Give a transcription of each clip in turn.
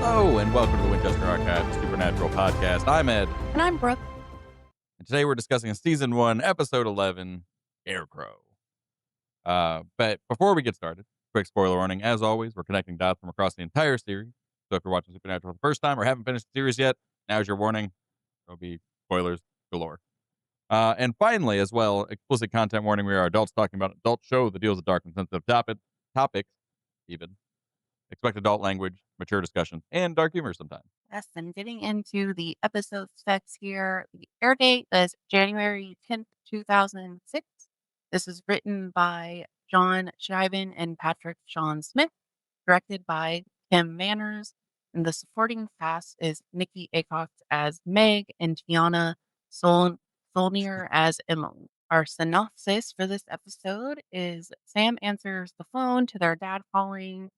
Hello, and welcome to the Winchester Archive Supernatural Podcast. I'm Ed, And I'm Brooke. and today we're discussing Season 1, Episode 11, Scarecrow. But before we get started, quick spoiler warning. As always, we're connecting dots from across the entire series. So if you're watching Supernatural for the first time or haven't finished the series yet, now's your warning. There'll be spoilers galore. And finally, as well, explicit content warning. We are adults talking about an adult show that deals with dark and sensitive topics, even. Expect adult language, mature discussion, and dark humor sometimes. Yes, and getting into the episode specs here. The air date is January 10th, 2006. This is written by John Shiven and Patrick Sean Smith, directed by Kim Manners. And the supporting cast is Nikki Acox as Meg and Tiana Solnier as Emily. Our synopsis for this episode is Sam answers the phone to their dad calling.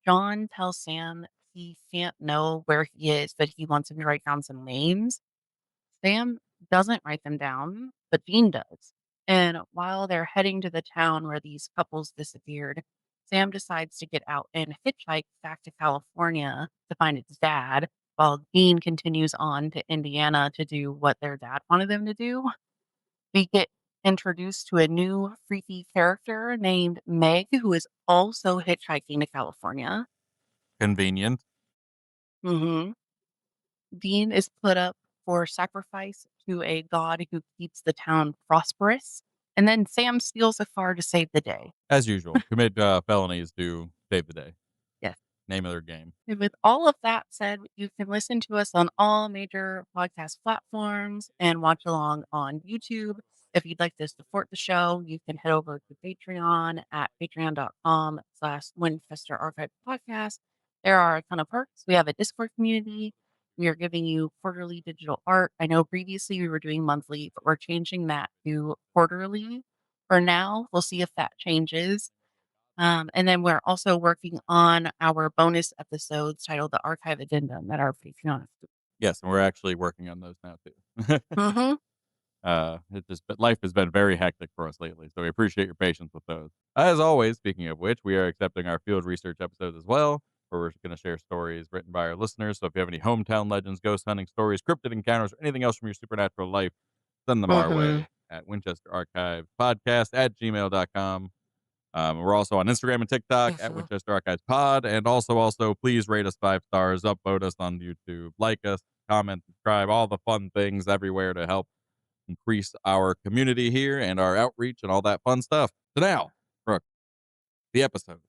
John tells Sam he can't know where he is, but he wants him to write down some names. Sam doesn't write them down, but Dean does. And while they're heading to the town where these couples disappeared, Sam decides to get out and hitchhike back to California to find his dad, while Dean continues on to Indiana to do what their dad wanted them to do. We get introduced to a new freaky character named Meg, who is also hitchhiking to California. Convenient. Mhm. Dean is put up for sacrifice to a god who keeps the town prosperous, and then Sam steals a car to save the day. As usual, commit felonies to save the day. Yes. Name of their game. And with all of that said, you can listen to us on all major podcast platforms and watch along on YouTube. If you'd like to support the show, you can head over to Patreon at patreon.com/Winchester Archive Podcast. There are a ton of perks. We have a Discord community. We are giving you quarterly digital art. I know previously we were doing monthly, but we're changing that to quarterly for now. We'll see if that changes. And then we're also working on our bonus episodes titled The Archive Addendum that are Patreon. Yes, and we're actually working on those now too. Mm-hmm. But life has been very hectic for us lately, so we appreciate your patience with those. As always, speaking of which, we are accepting our field research episodes as well, where we're going to share stories written by our listeners. So if you have any hometown legends, ghost hunting stories, cryptid encounters, or anything else from your supernatural life, send them our Mm-hmm. way at winchesterarchivespodcast@gmail.com. We're also on Instagram and TikTok at Mm-hmm. Winchester Archives Pod. And also, please rate us 5 stars, upvote us on YouTube, like us, comment, subscribe, all the fun things everywhere to help increase our community here and our outreach and all that fun stuff. So now, Brooke, the episode.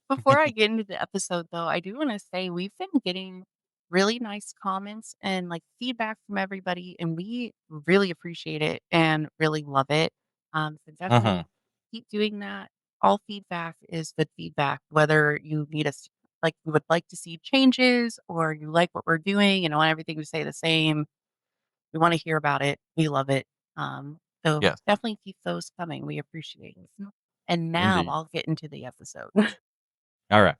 Before I get into the episode, though, I do want to say we've been getting really nice comments and like feedback from everybody, and we really appreciate it and really love it. So Uh-huh. definitely keep doing that. All feedback is good feedback, whether you need us, like you would like to see changes or you like what we're doing and want everything to stay the same. We want to hear about it. We love it. So Yes, definitely keep those coming. We appreciate it. And now indeed. I'll get into the episode. All right.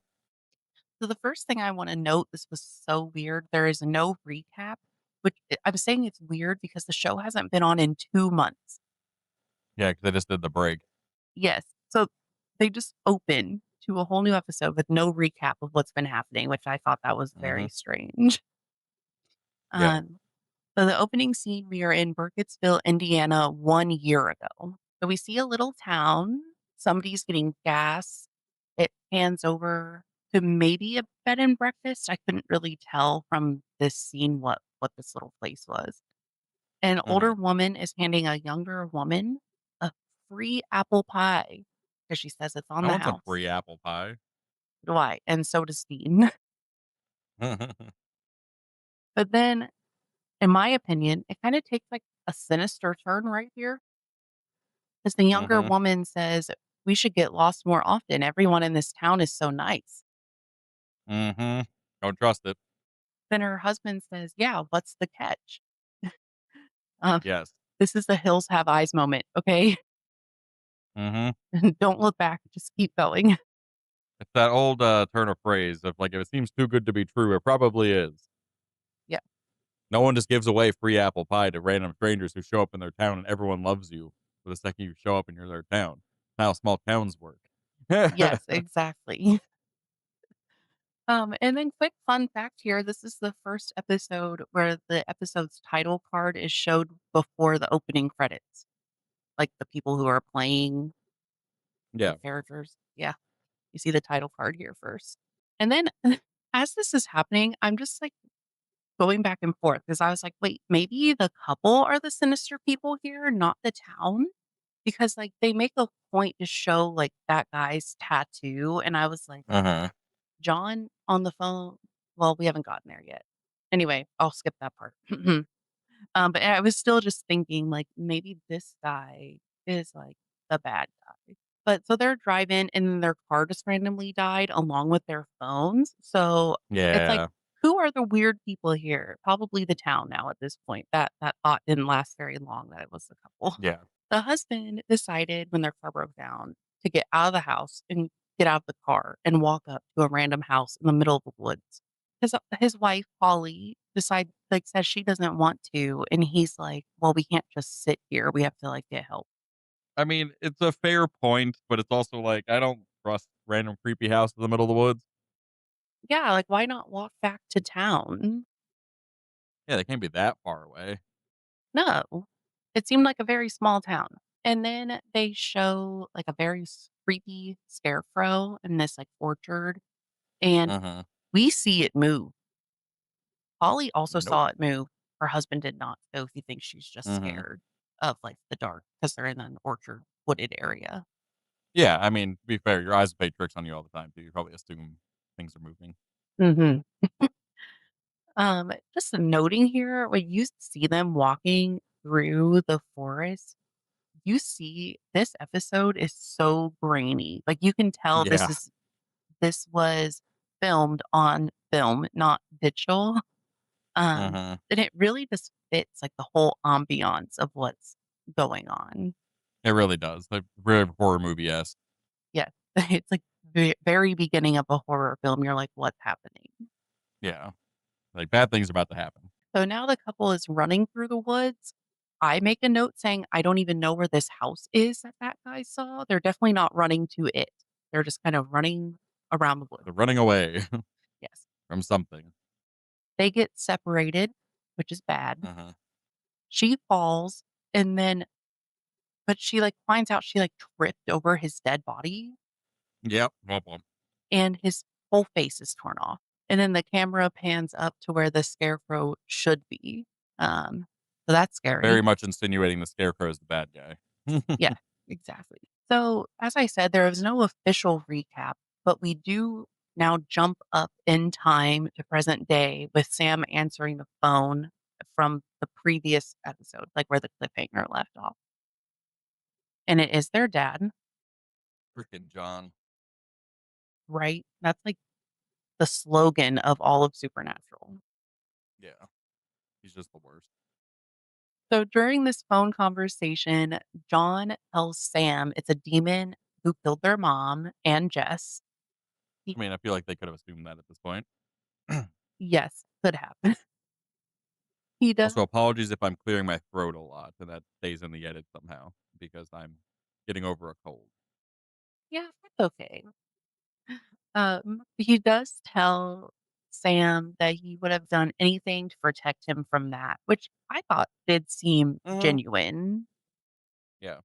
So the first thing I want to note, this was so weird. There is no recap, which I'm saying it's weird because the show hasn't been on in 2 months. Yeah, because I just did the break. Yes. So they just open to a whole new episode with no recap of what's been happening, which I thought that was Mm-hmm. very strange. Yeah. Um, so the opening scene, we are in Burkittsville, Indiana 1 year ago. So we see a little town. Somebody's getting gas. It hands over to maybe a bed and breakfast. I couldn't really tell from this scene what this little place was. An older Uh-huh. woman is handing a younger woman a free apple pie because she says it's on I the want some house. free apple pie. Why? And so does Dean. But then, in my opinion, it kind of takes like a sinister turn right here. Because the younger Mm-hmm. woman says, "We should get lost more often. Everyone in this town is so nice." Mm-hmm. Don't trust it. Then her husband says, "Yeah, what's the catch?" Um, Yes. this is the hills have eyes moment, okay? Mm-hmm. Don't look back, just keep going. It's that old turn of phrase of like, if it seems too good to be true, it probably is. Yeah. No one just gives away free apple pie to random strangers who show up in their town and everyone loves you for the second you show up in their town. That's how small towns work. Yes, exactly. And then quick fun fact here, this is the first episode where the episode's title card is showed before the opening credits, like, the people who are playing the Yeah. characters. Yeah, you see the title card here first. And then as this is happening, I'm just, like, going back and forth because I was like, "Wait, maybe the couple are the sinister people here, not the town?" Because, like, they make a point to show, like, that guy's tattoo, and I was like, Uh-huh. "John on the phone?" Well, we haven't gotten there yet. Anyway, I'll skip that part. But I was still just thinking, like, maybe this guy is, like, the bad guy. But so they're driving and then their car just randomly died along with their phones. So it's like, Yeah. who are the weird people here? Probably the town now at this point. That thought didn't last very long that it was the couple. Yeah. The husband decided when their car broke down to get out of the house and get out of the car and walk up to a random house in the middle of the woods. His wife, Holly, says she doesn't want to, and he's like, "Well, we can't just sit here. We have to, like, get help." I mean, it's a fair point, but it's also like, I don't trust random creepy house in the middle of the woods. Yeah, like, why not walk back to town? Yeah, they can't be that far away. No. It seemed like a very small town. And then they show, like, a very creepy scarecrow in this, like, orchard, and Uh-huh. we see it move. Holly also Nope. saw it move. Her husband did not, so he thinks she's just Mhm. scared of, like, the dark because 'cause they're in an orchard wooded area. Yeah, I mean, to be fair, your eyes play tricks on you all the time too. You probably assume things are moving. Mhm. Just noting here, when you see them walking through the forest, you see this episode is so grainy. Like, you can tell Yeah. this was filmed on film, not digital. Uh-huh. And it really just fits, like, the whole ambiance of what's going on. It really does. Like, very horror movie-esque. Yeah. It's like the very beginning of a horror film. You're like, "What's happening?" Yeah. Like, bad things are about to happen. So now the couple is running through the woods. I make a note saying, "I don't even know where this house is that guy saw." They're definitely not running to it. They're just kind of running around the woods. They're running away Yes. from something. They get separated, which is bad. Uh-huh. She falls and then but she, like, finds out she, like, tripped over his dead body Yep. Womp womp. and his whole face is torn off. And then the camera pans up to where the scarecrow should be. Um, so that's scary. Very much insinuating the Scarecrow is the bad guy. Yeah, exactly. So, as I said, there is no official recap, but we do now jump up in time to present day with Sam answering the phone from the previous episode, like where the cliffhanger left off. And it is their dad, Freaking John. right? That's like the slogan of all of Supernatural. Yeah. He's just the worst. So during this phone conversation, John tells Sam it's a demon who killed their mom and Jess. He, I mean, I feel like they could have assumed that at this point. yes, could happen. He does. Also, apologies if I'm clearing my throat a lot and that stays in the edit somehow because I'm getting over a cold. Yeah, that's okay. He does tell Sam that he would have done anything to protect him from that, which I thought did seem Mhm. genuine. Yeah.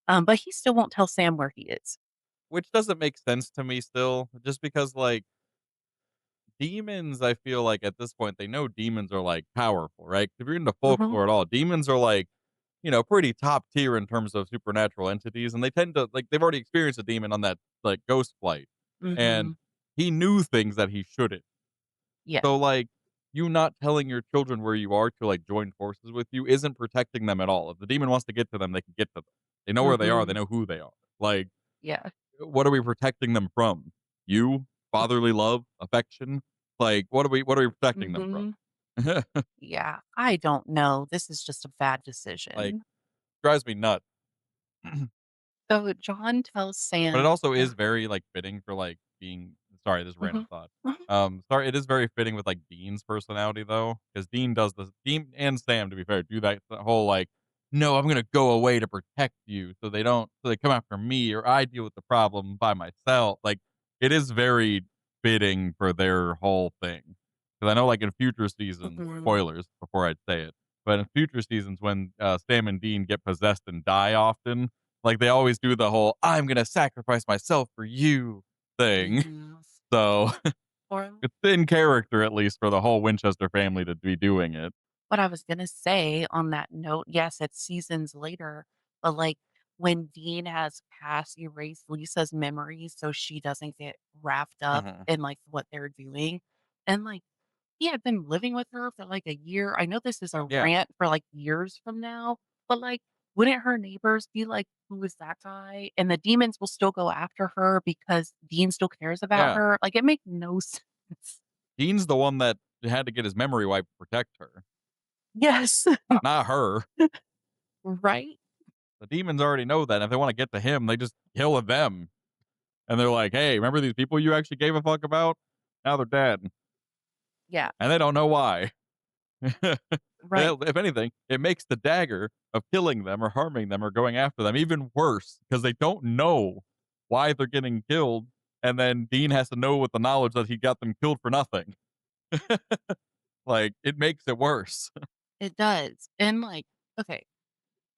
But he still won't tell Sam where he is. Which doesn't make sense to me still, just because, like, demons, I feel like at this point, they know demons are, like, powerful, right? If you're into Mhm, folklore at all, demons are, like, pretty top tier in terms of supernatural entities, and they tend to like, they've already experienced a demon on that, like, ghost flight, and mhm. he knew things that he shouldn't. Yes. So, like, you not telling your children where you are to, like, join forces with you isn't protecting them at all. If the demon wants to get to them, they can get to them. They know where they are, they Mhm. know who they are. Like, Yeah. what are we protecting them from? You? Fatherly love? Affection? Like, what are we protecting them from? Mhm. Yeah. I don't know. This is just a bad Like, decision. drives me nuts. So John tells But it Sam also is very, like, fitting for, like, being sorry, this is a Mhm, random thought. mhm. Sorry, it is very fitting with, like, Dean's personality, though, because Dean does this Dean and Sam, to be fair, do that whole, like, "No, I'm gonna go away to protect you so they come after me or I deal with the problem by myself." Like, it is very bidding for their whole thing. Because I know, like in future seasons, Mhm. spoilers before I say it, but in future seasons when Sam and Dean get possessed and die often, like they always do the whole "I'm gonna sacrifice myself for you" thing. Yes. So Or it's in character at least for the whole Winchester family to be doing it. what I was gonna say on that note, yes, it's seasons later, but, like, when Dean has past erased Lisa's memories so she doesn't get wrapped up Mhm. in, like, what they're doing, and, like, he had been living with her for, like, a year. I know this is a Yeah, rant for, like, years from now, but, like, wouldn't her neighbors be like, "Who is that guy?" And the demons will still go after her because Dean still cares about yeah. her. Like, it makes no sense. Dean's the one that had to get his memory wiped to protect her, Yes. not her. Right? The demons already know that. If they want to get to him, they just kill them. And they're like, hey, remember these people you actually gave a fuck about? Now they're dead. Yeah, And they don't know why. right. If anything, it makes the dagger of killing them or harming them or going after them even worse because they don't know why they're getting killed. And then Dean has to know with the knowledge that he got them killed for nothing. Like, it makes it worse. It does, and, like, okay,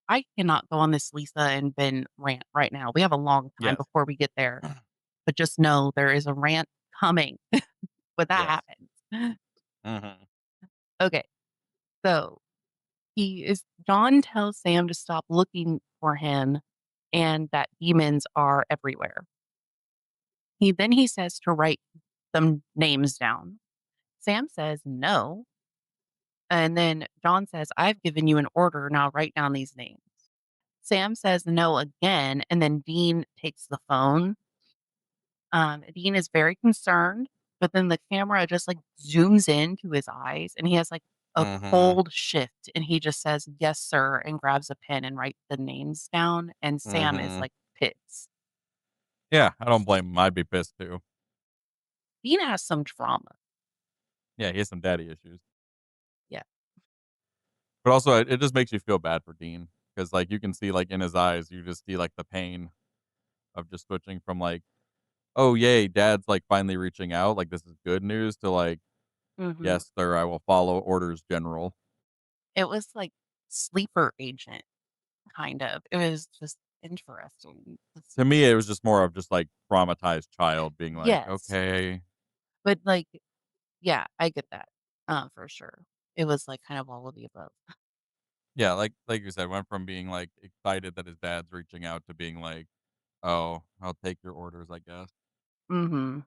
I cannot go on this Lisa and Ben rant right now. We have a long time Yes. before we get there, but just know there is a rant coming when that Yes. happens. Hmm. Okay, so he is John tells Sam to stop looking for him and that demons are everywhere. He says to write some names down. Sam says no, and then John says, "I've given you an order, now write down these names." Sam says no again, and then Dean takes the phone. Dean is very concerned, but then the camera just, like, zooms into his eyes, and he has, like, a Hmm. cold shift, and he just says, "Yes, sir," and grabs a pen and writes the names down, and Sam is, Hmm. like, pissed. Yeah, I don't blame him. I'd be pissed too. Dean has some trauma. Yeah, he has some daddy issues. Yeah. But also, it just makes you feel bad for Dean because, like, you can see, like, in his eyes, you just see, like, the pain of just switching from, like, "Oh, yay, dad's, like, finally reaching out, like, this is good news," to, like, Mhm. "Yes, sir, I will follow orders, general." It was like sleeper agent, kind of. It was just interesting. To me, it was just more of just, like, traumatized child being like, Yes, "Okay." but, like, yeah, I get that, for sure. It was, like, kind of all of the above. Yeah, like you said, went from being, like, excited that his dad's reaching out to being like, "Oh, I'll take your orders, I guess." Mhm.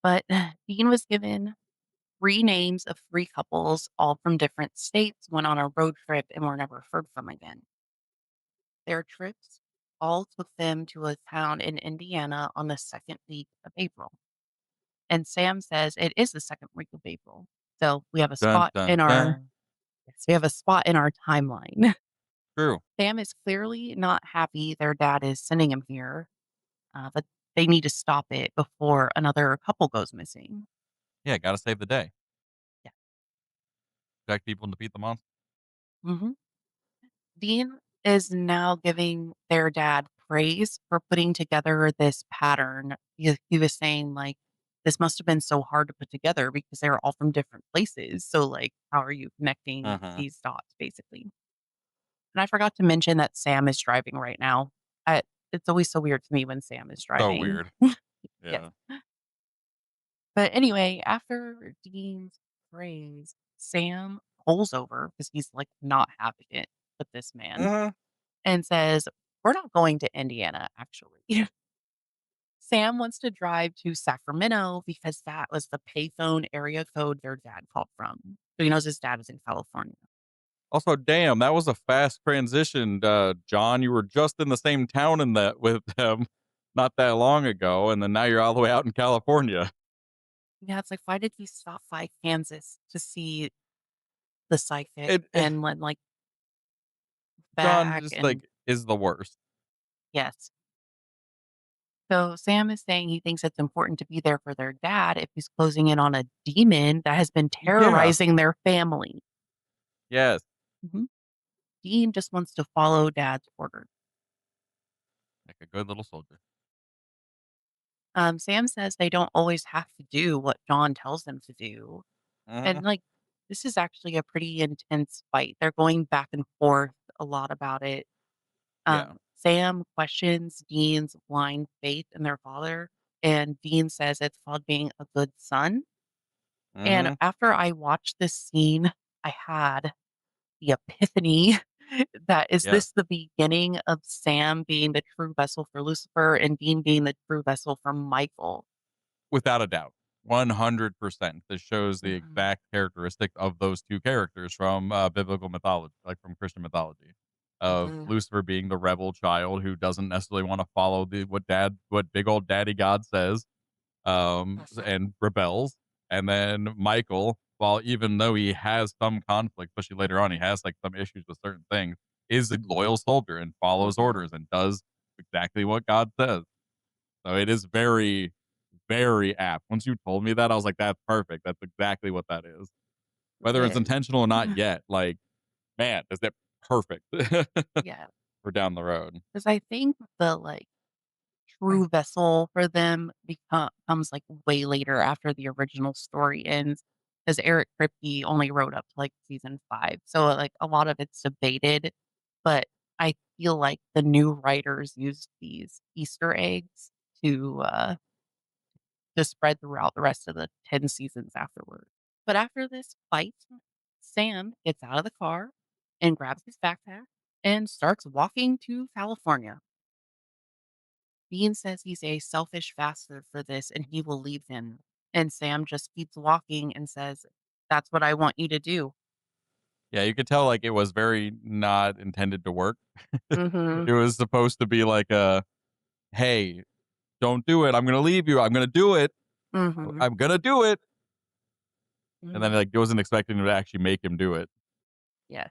But Dean was given 3 names of 3 couples, all from different states, went on a road trip and were never heard from again. Their trips all took them to a town in Indiana on the 2nd week of April. And Sam says it is the 2nd week of April. So we have a Dun, spot dun, in our dun. yes, we have a spot in our timeline. True. Sam is clearly not happy their dad is sending him here, but they need to stop it before another couple goes missing. Yeah, gotta save the day. Yeah. Protect people and defeat the monster. Mhm. Dean is now giving their dad praise for putting together this pattern. He was saying, like, "This must have been so hard to put together because they're all from different places. So, like, how are you connecting Mhm. these dots, basically?" And I forgot to mention that Sam is driving right now. It's always so weird to me when Sam is So driving. weird. Yes. Yeah. But anyway, after Dean's praise, Sam pulls over because he's, like, not having it with this man Mhm. and says, "We're not going to Indiana, actually." Sam wants to drive to Sacramento because that was the payphone area code their dad called from. So he knows his dad is in California. Also, damn, that was a fast transition, John. You were just in the same town in that with them not that long ago, and then now you're all the way out in California. Yeah, it's like, why did you stop by Kansas to see the psychic It and then, like, John back just, and like, is the worst. yes. So Sam is saying he thinks it's important to be there for their dad if he's closing in on a demon that has been Yeah. terrorizing their family. Yes. Mhm. Dean just wants to follow dad's orders. Like a good little soldier. Sam says they don't always have to do what John tells them to do. And, Mhm. like, this is actually a pretty intense fight. They're going back and forth a lot about it. Yeah. Sam questions Dean's blind faith in their father, and Dean says it's called being a good son. And Mhm. after I watched this scene, I had the epiphany that is Yeah. this the beginning of Sam being the true vessel for Lucifer and Dean being the true vessel for Michael? Without a doubt. 100%. This shows the Mhm, exact characteristic of those 2 characters from, biblical mythology, like, from Christian mythology, of mhm, Lucifer being the rebel child who doesn't necessarily wanna follow the what big old daddy God says, mhm, and rebels, and then Michael, while even though he has some conflict, especially later on, he has, like, some issues with certain things, is a loyal soldier and follows mhm. orders and does exactly what God says. So it is very, very apt. Once you told me that, I was like, "That's perfect. That's exactly what that is." Whether it's Yes. intentional or not yet, like, man, is that perfect Yeah, for down the road. because I think the, like, true vessel for them comes, like, way later after the original story ends, because Eric Kripke only wrote up to, like, season 5, so, like, a lot of it's debated, but I feel like the new writers used these Easter eggs to, to spread throughout the rest of the 10 seasons afterward. But after this fight, Sam gets out of the car and grabs his backpack and starts walking to California. Dean says he's a selfish bastard for this and he will leave him. And Sam just keeps walking and says, "That's what I want you to do." Yeah, you could tell, like, it was very not intended to work. Mhm. It was supposed to be like a, "Hey, don't do it. I'm gonna leave you. I'm gonna do it. Mhm. I'm gonna do it." And then, Mhm. like, wasn't expecting him to actually make him do it. Yeah.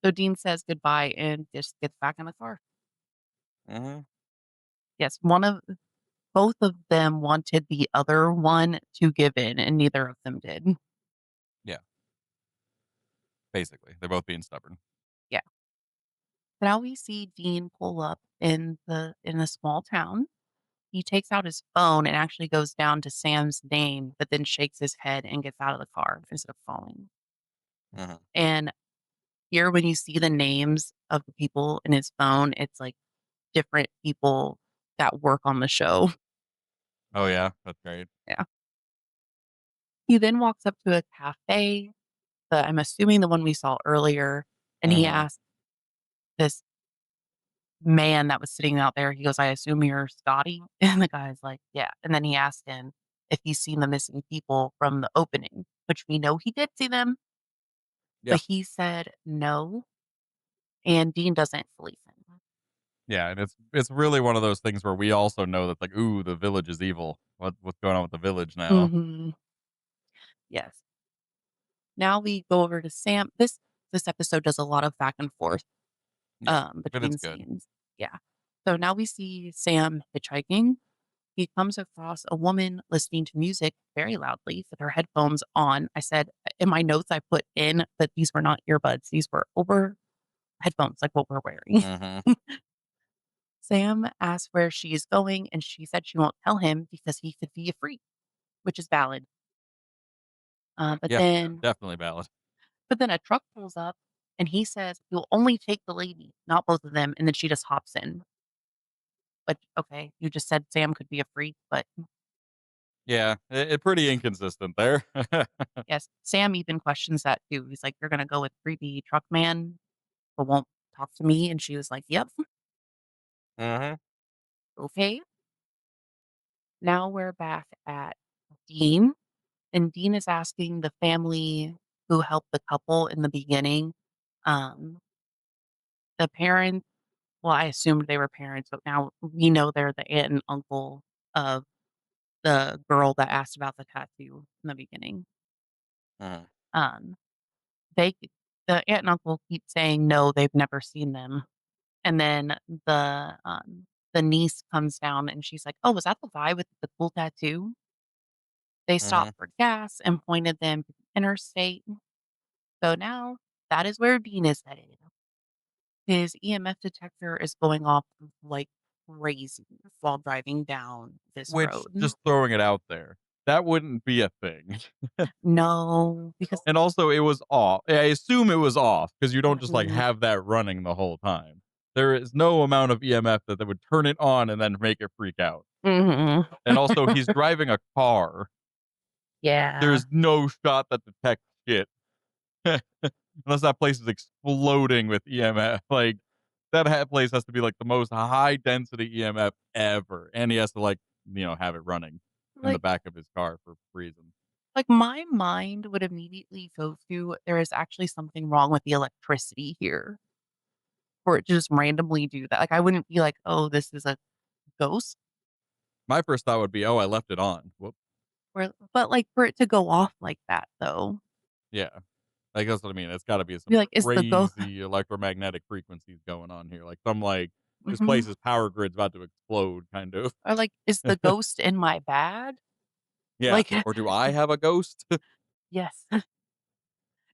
So Dean says goodbye and just gets back in the car. Mhm. Yes, one of both of them wanted the other one to give in and neither of them did. Yeah, basically. They're both being stubborn. Yeah. Now we see Dean pull up in a small town. He takes out his phone and actually goes down to Sam's name, but then shakes his head and gets out of the car instead of falling. Mhm. And here, when you see the names of the people in his phone, it's like different people that work on the show. Oh, yeah? That's great. Yeah. He then walks up to a cafe, but I'm assuming the one we saw earlier, and he Mhm. asks this man that was sitting out there, he goes, "I assume you're Scotty?" And the guy's like, "Yeah." And then he asked him if he's seen the missing people from the opening, which we know he did see them, Yeah. but he said no, and Dean doesn't believe him. Yeah, and it's really one of those things where we also know that, like, "Ooh, the village is evil. What's going on with the village now?" Mhm. Yes. Now we go over to Sam. This episode does a lot of back and forth, Yeah, but it's between good. scenes. Yeah. So now we see Sam hitchhiking. He comes across a woman listening to music very loudly with her headphones on. I said in my notes I put in that these were not earbuds. These were over headphones like what we're wearing. Mhm. Sam asks where she is going and she said she won't tell him because he could be a freak, which is valid. Uh, but Yeah, then definitely valid. but then a truck pulls up and he says he'll only take the lady, not both of them, and then she just hops in. But okay, you just said Sam could be a freak, but Yeah, it pretty inconsistent there. yes, Sam even questions that too. He's like, "You're gonna go with creepy truck man, but won't talk to me?" And she was like, "Yep, Mhm. okay." Now we're back at Dean, and Dean is asking the family who helped the couple in the beginning, um, the parents. Well, I assumed they were parents, but now we know they're the aunt and uncle of the girl that asked about the tattoo in the beginning. Mhm. Um, they the aunt and uncle keep saying, "No, they've never seen them." And then the niece comes down and she's like, "Oh, was that the guy with the cool tattoo?" They Mhm. stopped for gas and pointed them to the interstate. So now that is where Dean is headed. His EMF detector is going off like crazy while driving down this which, road. just throwing it out there, that wouldn't be a thing. No, because And also, it was off. I assume it was off because you don't just, like, mhm, have that running the whole time. There is no amount of EMF that would turn it on and then make it freak out. mhm. And also, he's driving a car. Yeah. There's no shot that detects shit. Unless that place is exploding with EMF. Like, that place has to be, like, the most high density EMF ever, and he has to, like, have it running in the Like back of his car for reason. like, my mind would immediately go to, there is actually something wrong with the electricity here for it to just randomly do that. Like, I wouldn't be like, "Oh, this is a ghost," My first thought would be, "Oh, I left it on. Whoop." but, like, for it to go off like that, though, Yeah. Like, that's what I mean. It's gotta be be some like, "Is the ghost?" crazy electromagnetic frequencies going on here. Like, some, like, this Mhm. place's power grid's about to explode, kind of. Or, like, "Is the ghost in my bag?" Yeah. Like Or do I have a ghost? yes.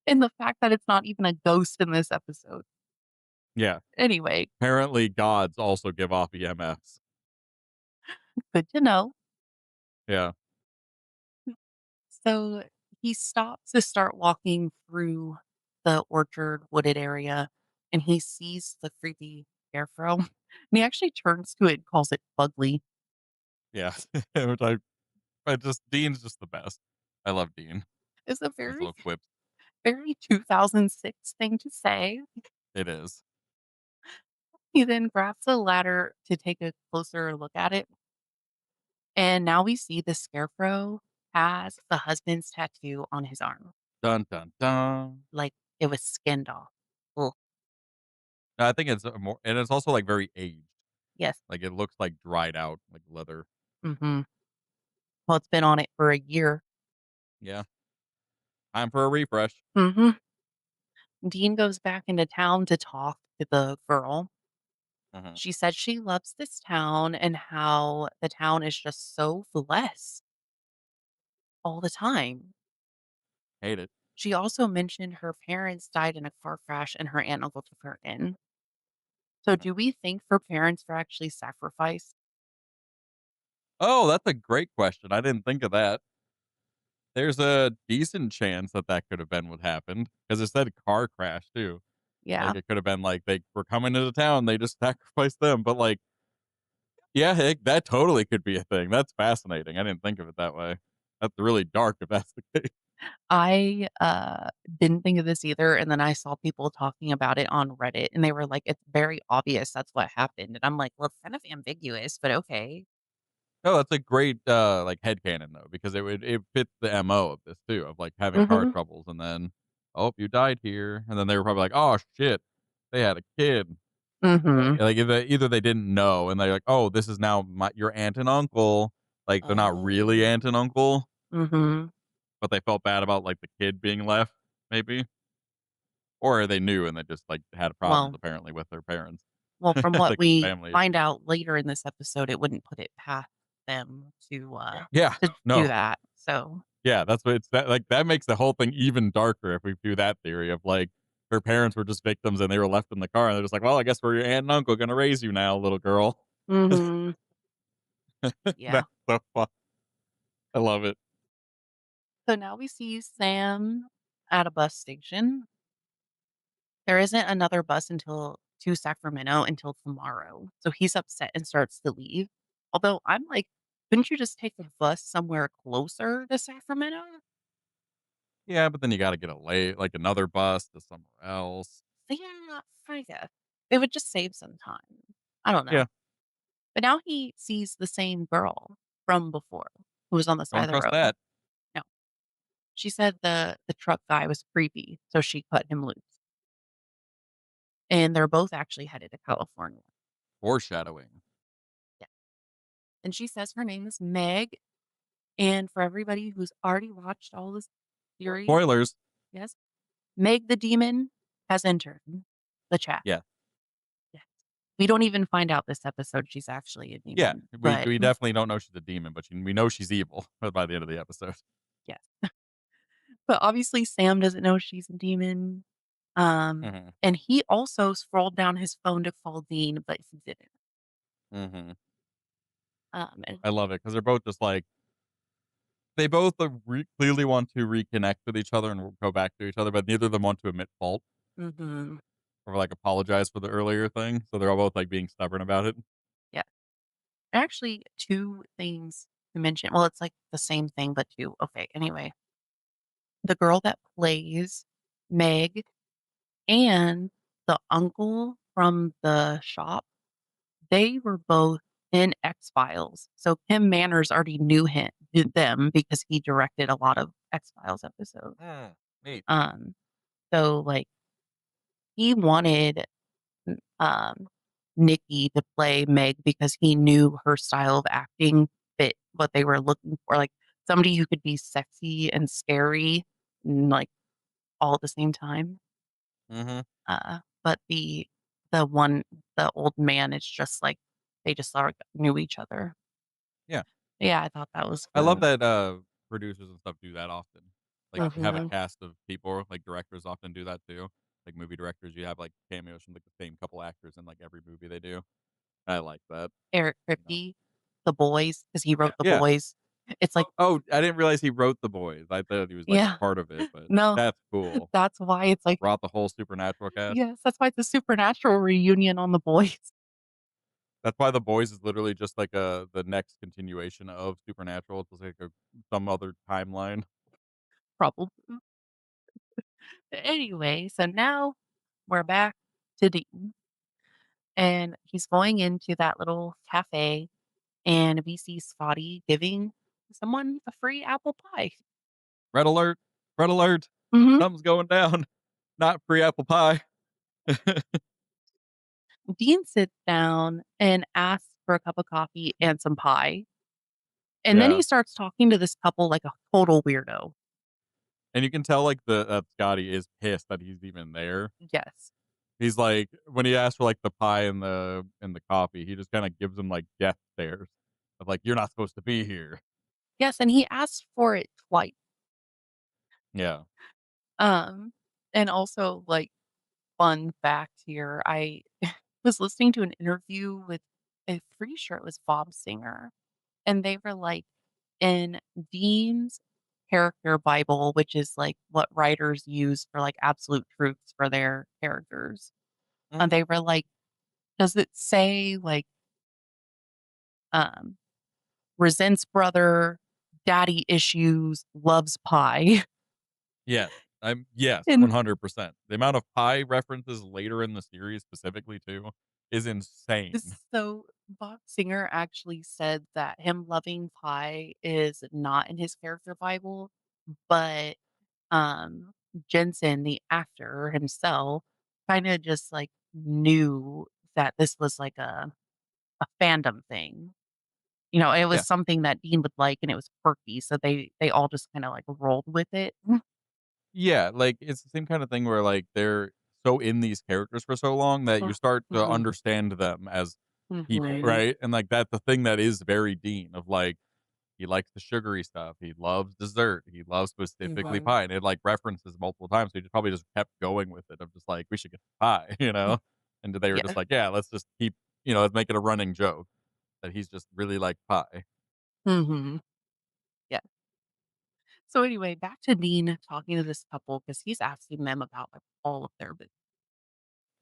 And the fact that it's not even a ghost in this episode. Yeah. Anyway, Apparently, gods also give off EMFs. good to know. Yeah. So he stops to start walking through the orchard wooded area and he sees the creepy scarecrow. And he actually turns to it and calls it fugly. Yeah. Which I just Dean's just the best. I love Dean. It's a His very, little quips. very 2006 thing to say. It is. He then grabs a ladder to take a closer look at it. And now we see the scarecrow has the husband's tattoo on his arm, Dun, dun, dun. like it was skinned off. Ugh. I think it's more and it's also, like, very aged. Yes. Like, it looks, like, dried out, like leather. Hmm. Well, it's been on it for a year. Yeah. Time for a refresh. Hmm. Dean goes back into town to talk to the girl. Mhm. She said she loves this town and how the town is just so blessed all the time. Hate it. She also mentioned her parents died in a car crash and her aunt and uncle took her in. So, Mhm. do we think her parents were actually sacrificed? Oh, that's a great question. I didn't think of that. There's a decent chance that that could have been what happened because it said car crash too. Yeah. Like, it could have been like they were coming into town, they just sacrificed them, but, like, yeah, heck, that totally could be a thing. That's fascinating. I didn't think of it that way. That's really dark if that's the case. I didn't think of this either. And then I saw people talking about it on Reddit and they were like, it's very obvious that's what happened. And I'm like, well, it's kind of ambiguous, but okay. No, that's a great, like, headcanon, though, because it fits the MO of this too, of, like, having car Hmm. troubles and then, "Oh, you died here," and then they were probably like, "Oh, shit, they had a kid." Hmm. Like, either they didn't know and they're like, "Oh, this is now your aunt and uncle." Like, they're not really Oh. aunt and uncle, Hmm. but they felt bad about, like, the kid being left, maybe? Or they knew and they just, like, had problems Well, apparently with their parents, from what like, some we family find issues. out later in this episode, it wouldn't put it past them Yeah, to do no. that. So, Yeah, that's what it's that like, that makes the whole thing even darker if we do that theory of, like, her parents were just victims and they were left in the car, and they're just like, "Well, I guess we're your aunt and uncle gonna raise you now, little girl." hmm, yeah. That's so fun. I love it. So now we see Sam at a bus station. There isn't another bus until to Sacramento until tomorrow. So he's upset and starts to leave. Although I'm like, couldn't you just take a bus somewhere closer to Sacramento? Yeah, but then you gotta get a late like, another bus to somewhere else. Yeah, I guess. It would just save some time. I don't know. Yeah, But now he sees the same girl from before who was on the side don't of the trust road. that. No. She said the truck guy was creepy, so she cut him loose. And they're both actually headed to California. Foreshadowing. Yeah. And she says her name is Meg. And for everybody who's already watched all this series, Spoilers. yes, Meg the demon has entered the chat. Yeah. Yes. We don't even find out this episode she's actually a Yeah, demon, we but we definitely don't know she's a demon, but we know she's evil by the end of the episode. yes. But obviously Sam doesn't know she's a demon. Mhm. And he also scrolled down his phone to call Dean, but he didn't. Mhm. And I love it because 'cause they're both just like they both, clearly want to reconnect with each other and go back to each other, but neither of them want to admit fault mhm, or, like, apologize for the earlier thing, so they're all both, like, being stubborn about it. yeah. Actually, 2 things to mention. Well, it's like the same thing, but 2. Okay, anyway, the girl that plays Meg and the uncle from the shop, they were both in X-Files. So Kim Manners already knew them because he directed a lot of X-Files episodes. Mm, neat. Um, so, like, he wanted, um, Nikki to play Meg because he knew her style of acting fit what they were looking for, like, somebody who could be sexy and scary, like, all at the same time. Mhm. But the old man, it's just like they just sort of knew each other. Yeah. Yeah, I thought that was I love good. that, producers and stuff do that often. Like, have a Mhm. cast of people, like, directors often do that too. Like, movie directors, you have, like, cameos from, like, the same couple actors in, like, every movie they do. I like that, Eric you know? Kripke, The Boys, because he wrote The Yeah. Boys. It's like Oh, I didn't realize he wrote The Boys. I thought he was, like, yeah. part of it, but No, that's cool. that's why it's like Brought the whole Supernatural cast. yes, that's why it's a supernatural reunion on The Boys, That's why The Boys is literally just like the next continuation of Supernatural. It's like some other timeline. probably. Anyway, so now we're back to Dean, and he's going into that little cafe, and we see Spotty giving someone a free apple pie. Red alert! Red alert! Mhm. Something's going down. Not free apple pie. Dean sits down and asks for a cup of coffee and some pie, and then he Yeah. starts talking to this couple like a total weirdo. And you can tell like the that Scotty is pissed that he's even there. Yes. He's like when he asks for like the pie and the coffee, he just kind of gives him like death stares of like you're not supposed to be here. Yes, and he asked for it twice. Yeah. Um, and also, like, fun fact here, I was listening to an interview with I'm pretty sure it was Bob Singer, and they were like, in Dean's character Bible, which is, like, what writers use for, like, absolute truths for their characters, and Mhm. they were like, "Does it say, like, um, resents brother, daddy issues, loves pie?" Yes. I'm yes, And 100%. The amount of pie references later in the series specifically too is insane. so Bob Singer actually said that him loving pie is not in his character Bible, but, um, Jensen, the actor himself, kinda just, like, knew that this was, like, a fandom thing. You know, it was Yeah. something that Dean would like, and it was quirky, so they all just kinda, like, rolled with it. Yeah, like, it's the same kinda thing where, like, they're so in these characters for so long that you start to Mhm, understand them as people, mhm, right? And, like, that's the thing that is very Dean of, like, he likes the sugary stuff, he loves dessert, he loves specifically mhm. pie, and it, like, references multiple times, so he just probably just kept going with it of just like, "We should get pie," you know? And they were just Yeah, like, "Yeah, let's just keep" let's make it a running joke that he's just really like pie. mhm, yeah. So anyway, back to Dean talking to this couple because he's asking them about like all of their business.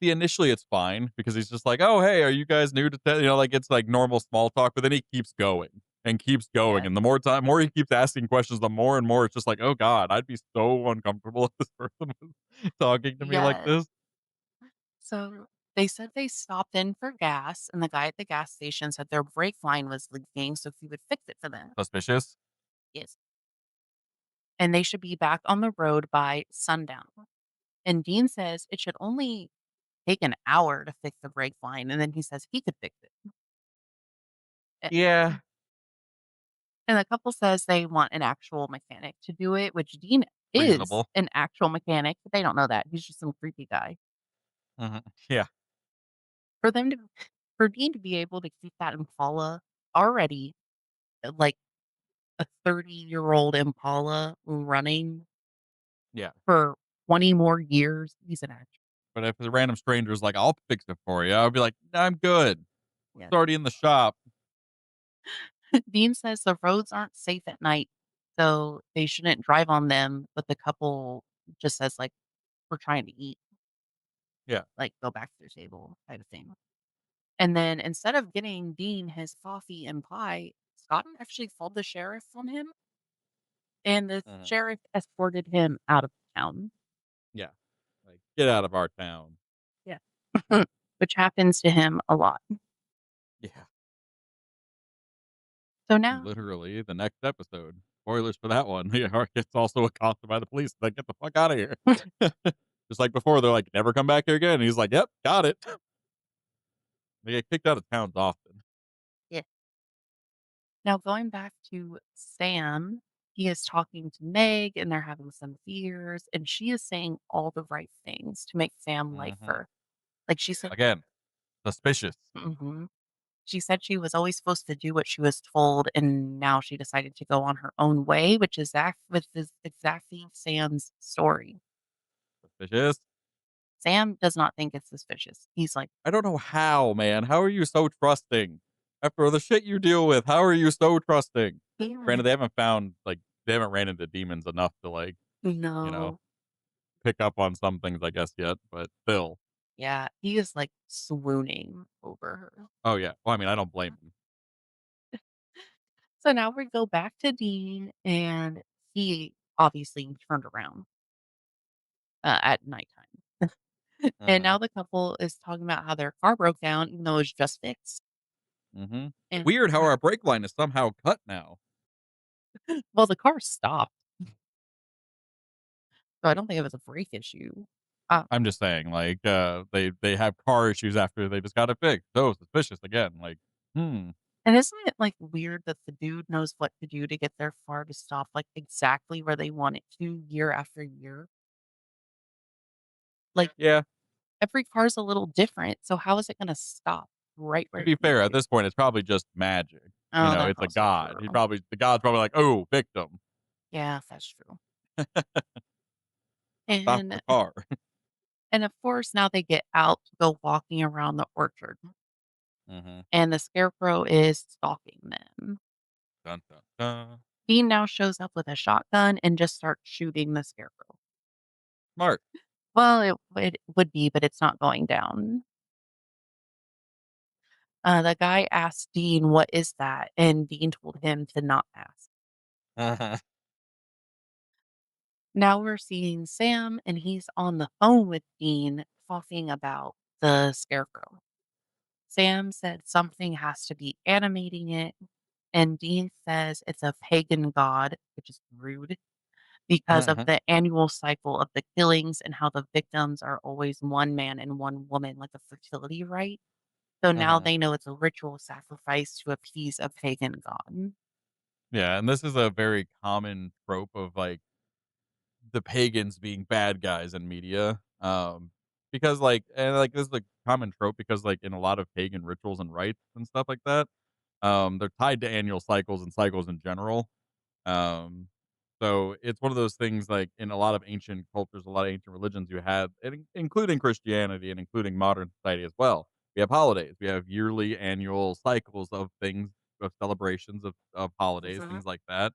See, initially, it's fine because he's just like, "Oh, hey, are you guys new to like, it's like normal small talk, but then he keeps going and keeps going, Yes, and the more he keeps asking questions, the more and more it's just like, "Oh god, I'd be so uncomfortable if this person was talking to me like yes. this." So they said they stopped in for gas, and the guy at the gas station said their brake line was leaking, so he would fix it for them. Suspicious? Yes, and they should be back on the road by sundown. And Dean says it should only take an hour to fix the brake line, and then he says he could fix it. Eh, Yeah. And the couple says they want an actual mechanic to do it, which Dean is Reasonable. an actual mechanic, but they don't know that. He's just some creepy guy. Mhm. Yeah. For them to for Dean to be able to keep that Impala already, like a 30-year-old Impala running Yeah. for 20 more years, he's an actor. But if a random stranger's like, "I'll fix it for you," I'd be like, "I'm good." Yes. It's already in the shop. Dean says the roads aren't safe at night, so they shouldn't drive on them, but the couple just says, like, "We're trying to eat," Yeah. like, "Go back to their table," kind of thing. And then instead of getting Dean his coffee and pie, Scott actually called the sheriff on him, and the Mhm. sheriff escorted him out of town. Yeah. Like, get out of our town. Yeah. Which happens to him a lot. Yeah. So now Literally the next episode. Spoilers for that one. The arc gets also accosted by the police. Like, get the fuck out of here. Just like before, they're like, never come back here again. And he's like, yep, got it. They get kicked out of towns often. Yeah. Now going back to Sam, he is talking to Meg, and they're having some fears, and she is saying all the right things to make Sam like Hmm. her. Like, she said Again, suspicious. mhm. She said she was always supposed to do what she was told, and now she decided to go on her own way, which is exactly Sam's story. Suspicious. Sam does not think it's suspicious. He's like, I don't know how, man. How are you so trusting? After the shit you deal with, how are you so trusting? "Yeah, Granted, they haven't found, like, they haven't ran into demons enough to, like, you know, no." pick up on some things, I guess, yet, but still. Yeah, he is, like, swooning over her. Oh, yeah. Well, I mean, I don't blame him. So now we go back to Dean, and he obviously turned around, at nighttime. And Mhm. now the couple is talking about how their car broke down even though it was just fixed. Mhm. And Weird how our brake line is somehow cut now. well, the car stopped, so I don't think it was a brake issue. I'm just saying, like, they have car issues after they just got it fixed. So suspicious again. Like, hmm. And isn't it, like, weird that the dude knows what to do to get their car to stop, like, exactly where they want it to year after year? Like, Yeah. every car's a little different, so how is it gonna stop right To where it be needs fair, at to? this point, it's probably just magic. You Oh, know, that's it's a also god. He true. probably the god's probably like, oh, victim, Yeah, that's true. stop And the car. and of course, now they get out to go walking around the orchard, Hmm. and the Scarecrow is stalking them. Dun dun dun. Dean now shows up with a shotgun and just starts shooting the Scarecrow. Smart. Well, it would be, but it's not going down. The guy asked Dean, "What is that?" And Dean told him to not ask. Uh-huh. Now we're seeing Sam, and he's on the phone with Dean talking about the Scarecrow. Sam said something has to be animating it, and Dean says it's a pagan god, which is rude because of Uh-huh. the annual cycle of the killings and how the victims are always one man and one woman, like a fertility rite. So now Uh-huh. they know it's a ritual sacrifice to appease a pagan god. Yeah, and this is a very common trope of like the pagans being bad guys in media. Because like and like this is a common trope because like in a lot of pagan rituals and rites and stuff like that, they're tied to annual cycles and cycles in general. Um, so it's one of those things like in a lot of ancient cultures, a lot of ancient religions you have, including Christianity and including modern society as well. We have holidays. We have yearly annual cycles of things, of celebrations of holidays, Mhm, things like that.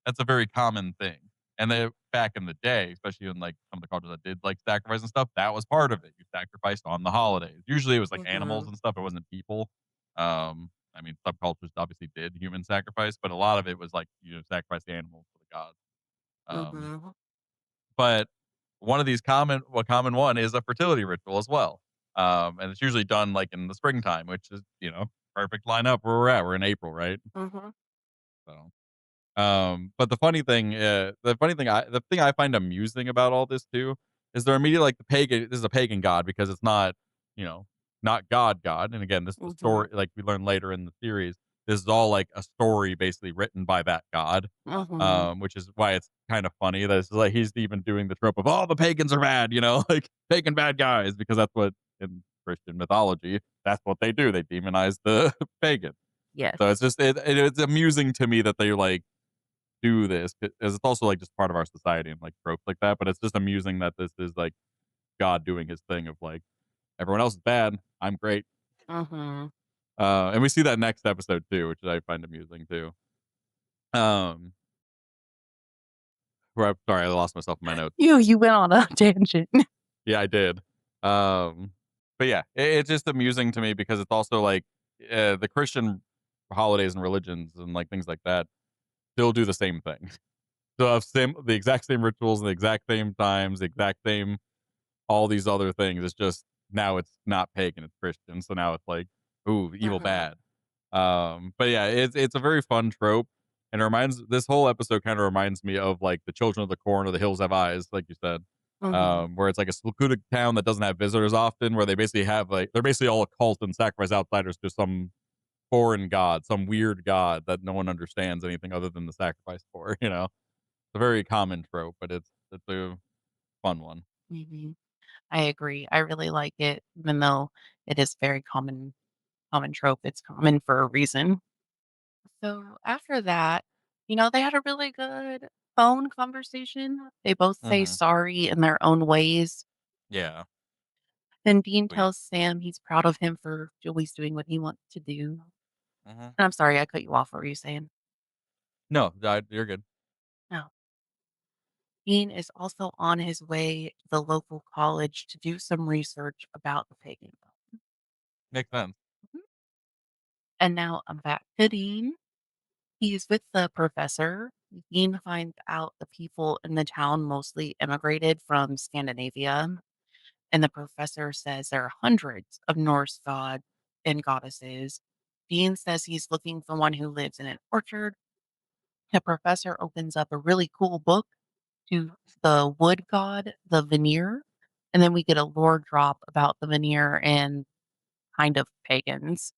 That's a very common thing. And then back in the day, especially in like some of the cultures that did like sacrifice and stuff, that was part of it. You sacrificed on the holidays. Usually it was like animals mhm, and stuff. It wasn't people. I mean, some cultures obviously did human sacrifice, but a lot of it was like, sacrifice the animals for the gods. Um, mhm, but one of these common one is a fertility ritual as well. And it's usually done like in the springtime, which is, perfect lineup where we're at. We're in April, right? mhm, So, but the thing I find amusing about all this too is they're immediately like the pagan. This is a pagan god because it's not, you know, not God. And again, this is a mhm, story like we learn later in the series. This is all like a story basically written by that god, mhm. which is why it's kind of funny that it's like he's even doing the trope of all the pagans are bad, like pagan bad guys because that's what in Christian mythology that's what they do. They demonize the pagan. Yes. So it's just it's amusing to me that they like do this, as it's also, like, just part of our society and, like, tropes like that, but it's just amusing that this is, like, God doing his thing of, like, "Everyone else is bad, I'm great." Mhm. And we see that next episode too, which I find amusing too. Um, sorry, I lost myself in my notes. You went on a tangent. Yeah, I did. But yeah, it's just amusing to me because it's also like the Christian holidays and religions and like things like that still do the same thing. So have the exact same rituals and the exact same times, the exact same all these other things. It's just now it's not pagan, it's Christian. So now it's like, ooh, evil Mhm, bad. But yeah, it's a very fun trope. And it reminds this whole episode kind of reminds me of like the Children of the Corn or the Hills Have Eyes, like you said. mhm. Where it's like a secluded town that doesn't have visitors often, where they basically have like they're basically all a cult and sacrifice outsiders to some foreign god, some weird god that no one understands anything other than the sacrifice for, you know. It's a very common trope, but it's a fun one. Mhm. I agree. I really like it, even though it is very common trope. It's common for a reason. So after that, they had a really good phone conversation. They both say Mhm. sorry in their own ways. Yeah. Then Dean Sweet. tells Sam he's proud of him for always doing what he wants to do. Mhm. And I'm sorry, I cut you off. What were you saying? No, you're good. No. Dean is also on his way to the local college to do some research about the pagan. Makes sense. And now I'm back to Dean. He's with the professor. Dean finds out the people in the town mostly immigrated from Scandinavia. And the professor says there are hundreds of Norse gods and goddesses. Dean says he's looking for one who lives in an orchard. The professor opens up a really cool book to the wood god, the veneer. And then we get a lore drop about the veneer and kind of pagans.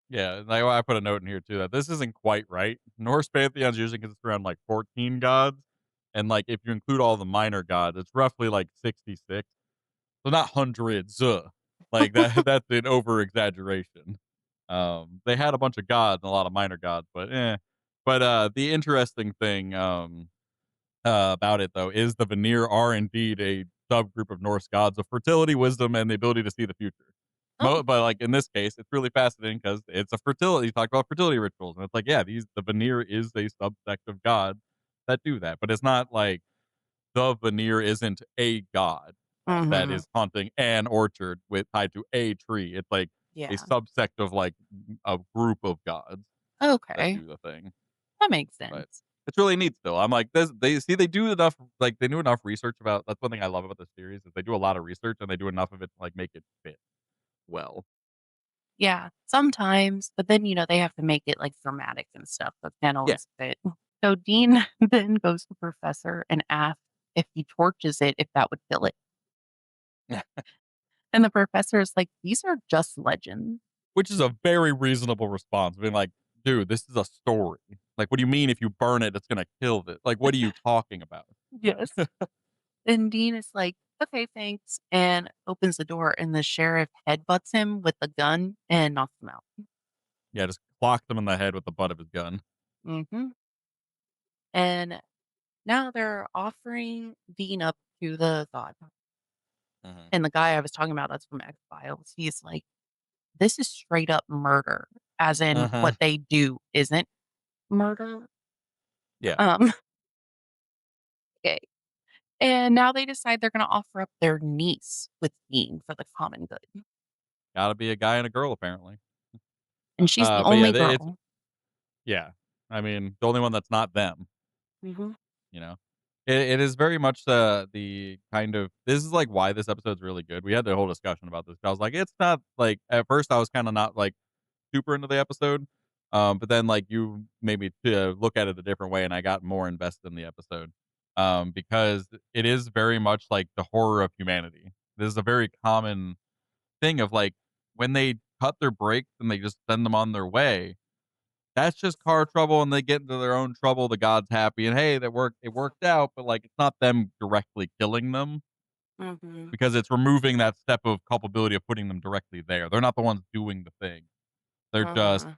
Yeah, like, I put a note in here too that this isn't quite right. Norse pantheons usually consist around like 14 gods, and like if you include all the minor gods, it's roughly like 66. So not hundreds. Like that that's an over exaggeration. They had a bunch of gods and a lot of minor gods, but But the interesting thing about it though is the Vanir are indeed a subgroup of Norse gods of fertility, wisdom, and the ability to see the future. Oh, But like in this case, it's really fascinating because it's a fertility. You talk about fertility rituals, and it's like, yeah, the Vanir is a subsect of God that do that, but it's not like the Vanir isn't a god that hmm, is haunting an orchard with tied to a tree. It's like a yeah. subsect of like a group of gods that Okay. do the thing. That makes But sense. it's really neat still. I'm like, this they see they do enough like, they do enough research about that's one thing I love about the series is they do a lot of research and they do enough of it to, like, make it fit well. Yeah, sometimes, but then, they have to make it, like, dramatic and stuff, so it can't Yeah. always fit. So Dean then goes to the professor and asks if he torches it, if that would kill it. And the professor is like, "These are just legends." Which is a very reasonable response, being like, "Dude, this is a story. Like, what do you mean if you burn it, it's gonna kill it? Like, what are you talking about?" Yes. And Dean is like, "Okay, thanks," and opens the door, and the sheriff headbutts him with the gun and knocks him out. Yeah, just clocked him in the head with the butt of his gun. Mhm. And now they're offering Dean up to the god. Mhm. And the guy I was talking about that's from X-Files, he's like, "This is straight up murder," as in Uh-huh. what they do isn't murder. Yeah. Um, okay. And now they decide they're gonna offer up their niece with Dean for the common good, Gotta be a guy and a girl, apparently. and she's the But yeah, only it's girl. yeah. I mean, the only one that's not them. Mhm. You know? It is very much the kind of this is, like, why this episode's really good. We had the whole discussion about this. I was like, it's not like at first I was kinda not, like, super into the episode, but then, like, you made me to look at it a different way, and I got more invested in the episode, because it is very much like the horror of humanity. This is a very common thing of, like, when they cut their brakes and they just send them on their way, that's just car trouble and they get into their own trouble, the god's happy, and, "Hey, it worked out," but, like, it's not them directly killing them Mhm. because it's removing that step of culpability of putting them directly there. They're not the ones doing the thing. They're just Mhm.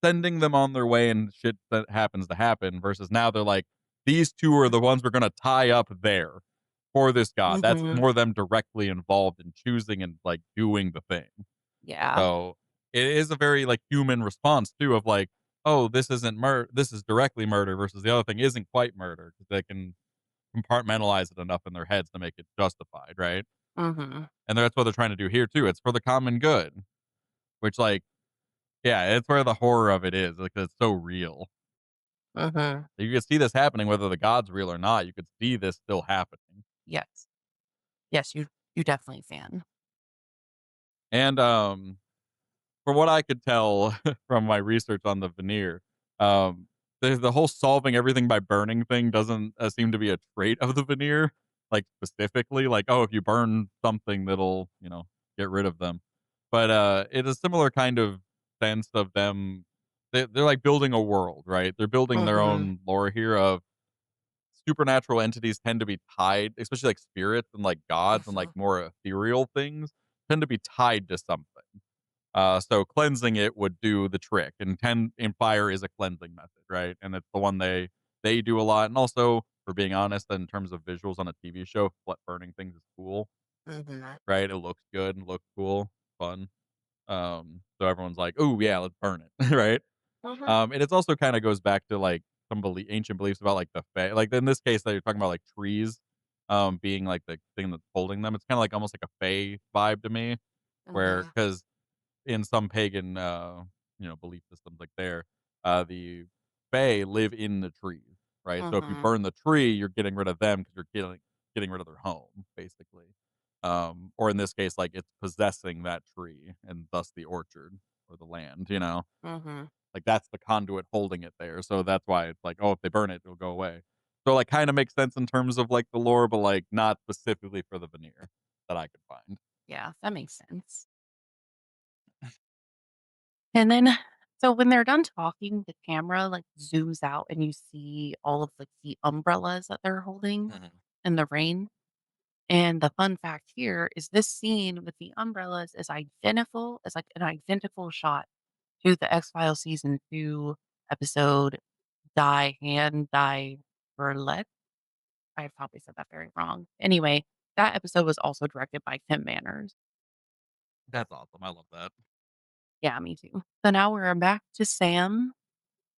sending them on their way and shit that happens to happen versus now they're like, "These 2 are the ones we're gonna tie up there for this god." That's Mhm. more them directly involved in choosing and, like, doing the thing. Yeah. So it is a very, like, human response too of like, "Oh, this isn't this is directly murder," versus the other thing isn't quite murder because they can compartmentalize it enough in their heads to make it justified, right? Mhm. And that's what they're trying to do here too. It's for the common good, which, like, yeah, it's where the horror of it is, like, it's so real. Mhm. You can see this happening whether the god's real or not. You could see this still happening. Yes. Yes, you definitely can. And, from what I could tell from my research on the veneer, um, the whole solving everything by burning thing doesn't, seem to be a trait of the veneer, like, specifically, like, "Oh, if you burn something, that'll, get rid of them." But, it's a similar kind of sense of them they're, like, building a world, right? They're building their Mhm. own lore here of supernatural entities tend to be tied, especially, like, spirits and, like, gods and, like, Mhm. more ethereal things tend to be tied to something. So cleansing it would do the trick, and fire is a cleansing method, right? And it's the one they do a lot. And also, for being honest, in terms of visuals on a TV show, burning things is cool, Mhm. right? It looks good and looks cool, fun. So everyone's like, "Oh yeah, let's burn it," right? Mhm. And it's also kind of goes back to like some ancient beliefs about like the like in this case that you're talking about like trees, being like the thing that's holding them. It's kind of like almost like a fae vibe to me, where Mhm. because in some pagan, belief systems like there, the Fae live in the trees, right? So if you Mhm. burn the tree, you're getting rid of them because you're getting rid of their home, basically. Or in this case, like it's possessing that tree and thus the orchard or the land, Mhm. like that's the conduit holding it there. So that's why it's like, oh, if they burn it, it'll go away. So like kind of makes sense in terms of like the lore, but like not specifically for the veneer that I could find. Yeah, that makes sense. And then so when they're done talking, the camera, like, zooms out and you see all of, like, the umbrellas that they're holding Mhm. in the rain. And the fun fact here is this scene with the umbrellas is identical it's like an identical shot to the X-Files season 2 episode Die Hand, Die Verlet. I probably said that very wrong. Anyway, that episode was also directed by Tim Manners. That's awesome. I love that. Yeah, me too. So now we're back to Sam,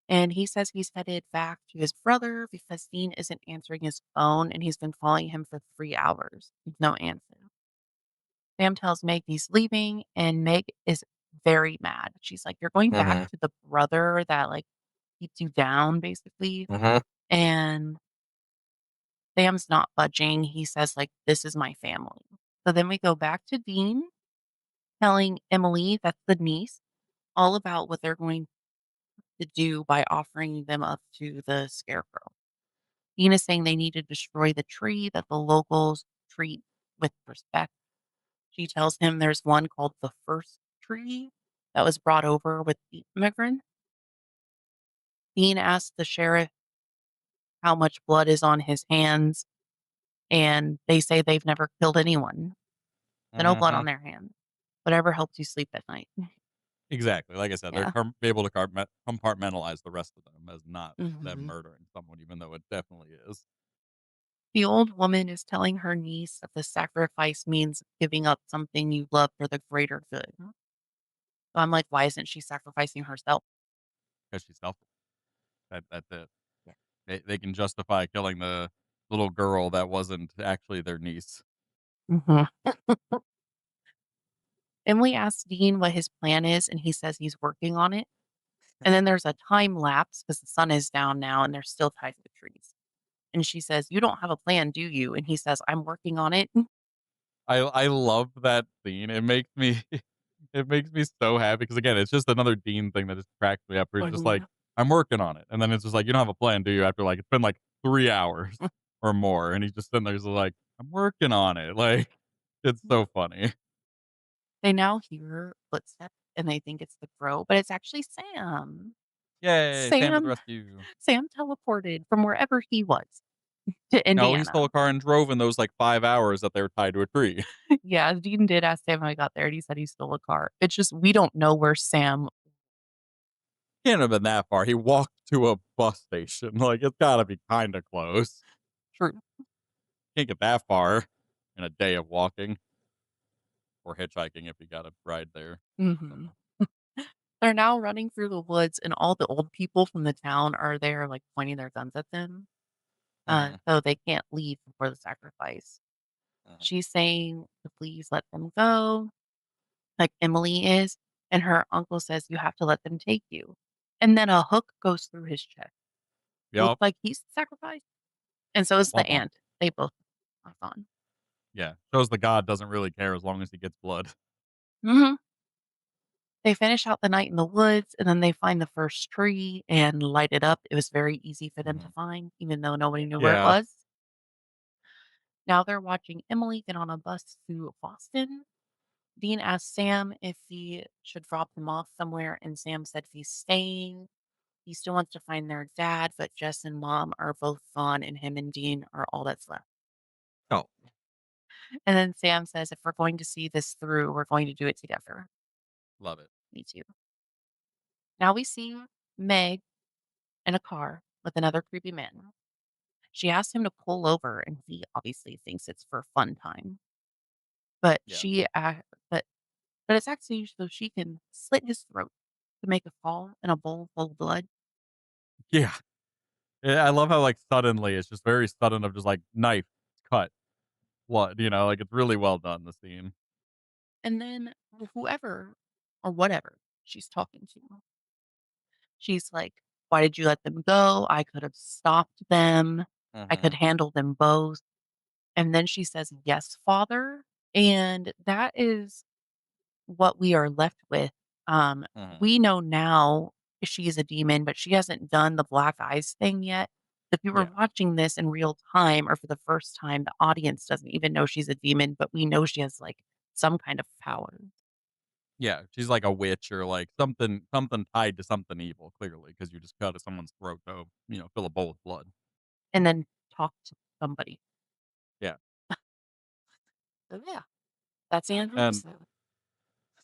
and he says he's headed back to his brother because Dean isn't answering his phone, and he's been calling him for 3 hours with no answer. Sam tells Meg he's leaving, and Meg is very mad. She's like, "You're going back Mhm. to the brother that, like, keeps you down, basically." Mhm. And Sam's not budging. He says, like, "This is my family." So then we go back to Dean telling Emily, that's the niece, all about what they're going to do by offering them up to the Scarecrow. Dean is saying they need to destroy the tree that the locals treat with respect. She tells him there's one called the first tree that was brought over with the immigrant. Dean asks the sheriff how much blood is on his hands, and they say they've never killed anyone. So no blood Mhm. on their hands. Whatever helps you sleep at night. Exactly. Like I said, they're Yeah. able to compartmentalize the rest of them as not them Mhm. murdering someone, even though it definitely is. The old woman is telling her niece that the sacrifice means giving up something you love for the greater good. So I'm like, why isn't she sacrificing herself? Because she's selfish. That's it. Yeah. They can justify killing the little girl that wasn't actually their niece. Mhm. Emily asks Dean what his plan is, and he says he's working on it. And then there's a time lapse because the sun is down now and they're still tied to the trees. And she says, "You don't have a plan, do you?" And he says, "I'm working on it." I love that scene. It makes me it makes me so happy because again, it's just another Dean thing that just cracks me up. Where it's just like, Mhm. I'm working on it, and then it's just like, you don't have a plan, do you? After like it's been like 3 hours or more, and he's just sitting there, just like, I'm working on it. Like, it's so funny. They now hear footsteps and they think it's the crow, but it's actually Sam. Yay, Sam to the Sam rescue! Sam teleported from wherever he was to No, he stole Indiana. a car and drove in those like 5 hours that they were tied to a tree. Yeah, Dean did ask Sam how he got there, and he said he stole a car. It's just we don't know where Sam. Can't have been that far. He walked to a bus station. Like, it's gotta be kind of close. True. Can't get that far in a day of walking or hitchhiking if you got a ride there. Mhm. Somewhere. They're now running through the woods, and all the old people from the town are there, like, pointing their guns at them, Mhm, so they can't leave before the sacrifice. mhm. She's saying to please let them go, like Emily is, and her uncle says, "You have to let them take you." And then a hook goes through his chest. Looks Yup. like he's sacrificed, and so is the Womp womp. aunt. They both are gone. Yeah. Shows the god doesn't really care as long as he gets blood. Mhm. They finish out the night in the woods, and then they find the first tree and light it up. It was very easy for them to Mhm. find, even though nobody knew where it Yeah. was. Now they're watching Emily get on a bus to Boston. Dean asked Sam if he should drop him off somewhere, and Sam said if he's staying, he still wants to find their dad, but Jess and mom are both gone, and him and Dean are all that's left. Oh, And then Sam says, if we're going to see this through, we're going to do it together. love it. Me too. Now we see Meg in a car with another creepy man. She asks him to pull over, and he obviously thinks it's for fun time. But Yeah. she, but but it's actually so she can slit his throat to make a call in a bowl full of blood. Yeah. Yeah, I love how, like, suddenly it's just very sudden of just, like, knife, cut, blood, like, it's really well done, the scene. And then whoever or whatever she's talking to, she's like, "Why did you let them go? I could have stopped them. I could Mhm, handle them both." And then she says, "Yes, father." And that is what we are left with. mhm. We know now she is a demon, but she hasn't done the black eyes thing yet. If you were Yeah. watching this in real time or for the first time, the audience doesn't even know she's a demon, but we know she has like some kind of power Yeah, she's like a witch or, like, something tied to something evil, clearly, because you just cut at someone's throat to, fill a bowl with blood. and then talk to somebody. Yeah. So yeah, that's the end of the And episode.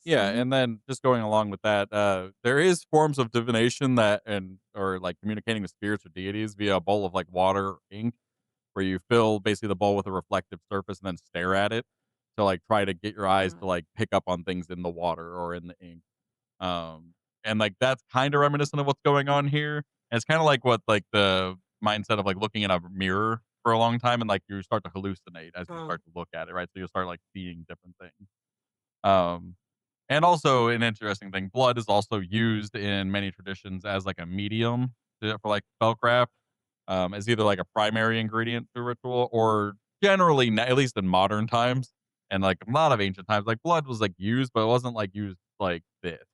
yeah, Mhm. and then just going along with that, there is forms of divination that or, like, communicating with spirits or deities via a bowl of, like, water or ink, where you fill basically the bowl with a reflective surface and then stare at it to, like, try to get your eyes to, Mm, like, pick up on things in the water or in the ink. Um, and, like, that's kinda reminiscent of what's going on here. And it's kinda like what, like, the mindset of, like, looking in a mirror for a long time and, like, you start to hallucinate as you mm, start to look at it, right? So you'll start, like, seeing different things. Um, and also an interesting thing, blood is also used in many traditions as, like, a medium for, like, spellcraft, as either, like, a primary ingredient to ritual or generally, at least in modern times and, like, a lot of ancient times, like, blood was, like, used, but it wasn't, like, used like this.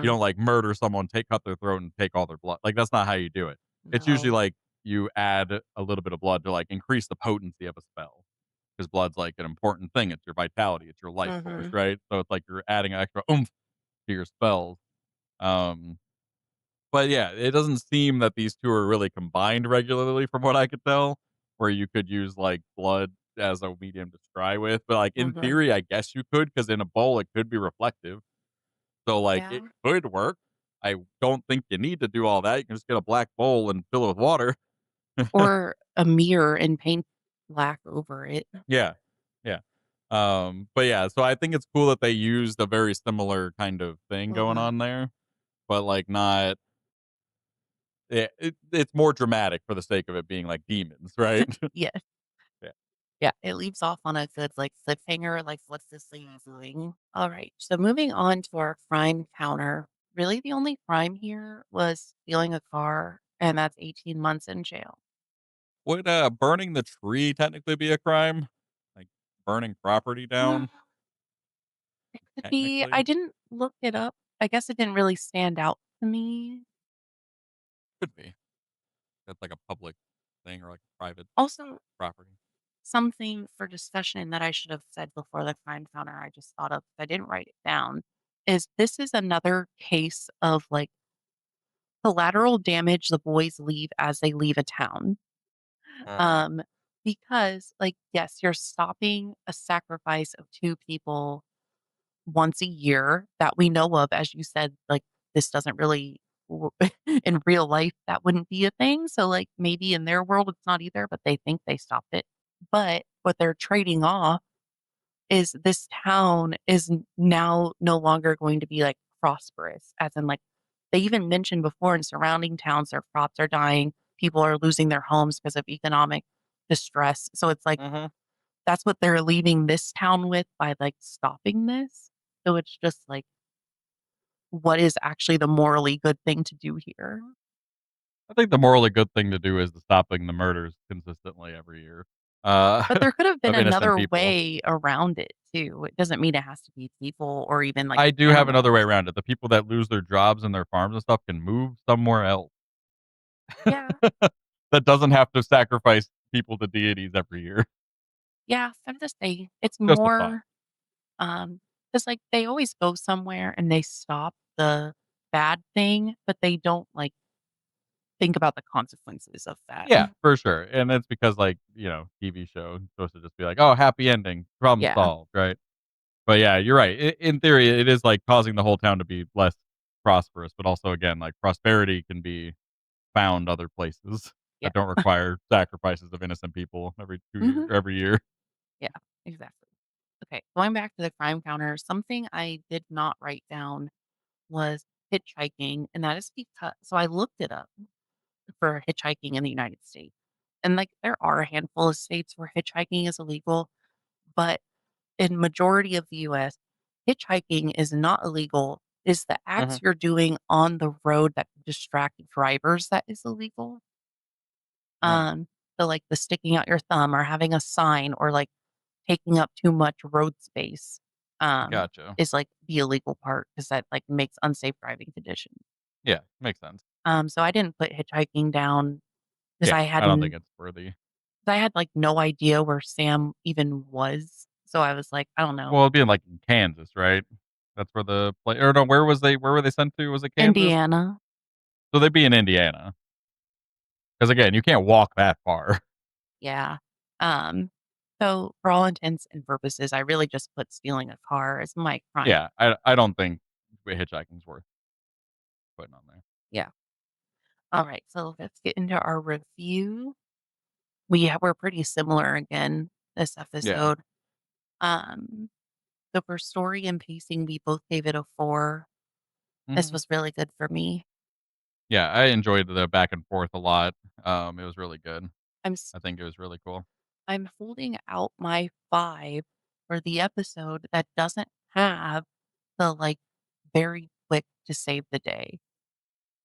You mhm. don't, like, murder someone, cut their throat, and take all their blood. Like, that's not how you do it. It's usually, No. like, you add a little bit of blood to, like, increase the potency of a spell because blood's, like, an important thing. It's your vitality. It's your life force, Mhm. right? So it's like you're adding extra oomph to your spells. Um, but yeah, it doesn't seem that these 2 are really combined regularly from what I could tell, where you could use, like, blood as a medium to scry with, but, like, in Mhm. theory, I guess you could, because in a bowl, it could be reflective. So, like, it Yeah. could work. I don't think you need to do all that. You can just get a black bowl and fill it with water. Or a mirror and paint black over it. Yeah. Yeah. But yeah, so I think it's cool that they used a very similar kind of thing going Mhm. on there, but, like, not it's more dramatic for the sake of it being, like, demons, right? Yes. Yeah. Yeah, it leaves off on a good, like, cliffhanger, like, "What's this thing doing?" Alright, so moving on to our crime counter. Really, the only crime here was stealing a car, and that's 18 months in jail. Would, burning the tree technically be a crime? Like, burning property down, It could be I technically? didn't look it up. I guess it didn't really stand out to me. Could be. That's like a public thing or, like, private Also, property. something for discussion that I should have said before the crime counter I just thought of, I didn't write it down, is this is another case of, like, collateral damage the boys leave as they leave a town. Mhm. Um, because, like, yes, you're stopping a sacrifice of 2 people once a year that we know of, as you said, like, this doesn't really w in real life, that wouldn't be a thing, so, like, maybe in their world, it's not either, but they think they stopped it. But what they're trading off is this town is now no longer going to be, like, prosperous, as in, like, they even mentioned before in surrounding towns, their crops are dying, people are losing their homes because of economic distress. So it's like Mhm. that's what they're leaving this town with by, like, stopping this. So it's just like, what is actually the morally good thing to do here? I think the morally good thing to do is stopping the murders consistently every year, uh, But there could have been of innocent another people. way around it too. It doesn't mean it has to be people or even, like, I do have another way animals. around it. The people that lose their jobs and their farms and stuff can move somewhere else. Yeah, That doesn't have to sacrifice people to deities every year. yeah, I'm just saying it's Just a thought. more, because like, they always go somewhere and they stop the bad thing, but they don't, like, think about the consequences of that. Yeah, for sure, and it's because, like, TV show is supposed to just be like, "Oh, happy ending, problem Yeah. solved," right? But yeah, you're right. In theory, it is, like, causing the whole town to be less prosperous, but also, again, like, prosperity can be found other places Yeah. that don't require sacrifices of innocent people Mhm. every year. Yeah, exactly. Okay, going back to the crime counter, something I did not write down was hitchhiking, and that is because so I looked it up for hitchhiking in the United States. And, like, there are a handful of states where hitchhiking is illegal, but in majority of the US, hitchhiking is not illegal. It's the acts Mhm, you're doing on the road that distract drivers that is illegal. mm, Um, so, like, the sticking out your thumb or having a sign or, like, taking up too much road space, gotcha. is, like, the illegal part because that, like, makes unsafe driving conditions. Yeah, makes sense. So I didn't put hitchhiking down because Yeah, I don't think it's worthy. I had, like, no idea where Sam even was. So I was like, I don't know. Well, it'd be in, like, in Kansas, right? That's where the play or no, where were they sent to? Was it Kansas? Indiana. So they'd be in Indiana. Because again, you can't walk that far. Yeah. Um, so for all intents and purposes, I really just put stealing a car as my crime. Yeah, I don't think hitchhiking's worth putting on there. Yeah. Alright, so let's get into our review. We're pretty similar again this Yeah. episode. Um, so for story and pacing, we both gave it a 4. This Mhm. was really good for me. Yeah, I enjoyed the back and forth a lot. It was really good. I'm s I think it was really cool. I'm holding out my 5 for the episode that doesn't have the, like, very quick to save the day.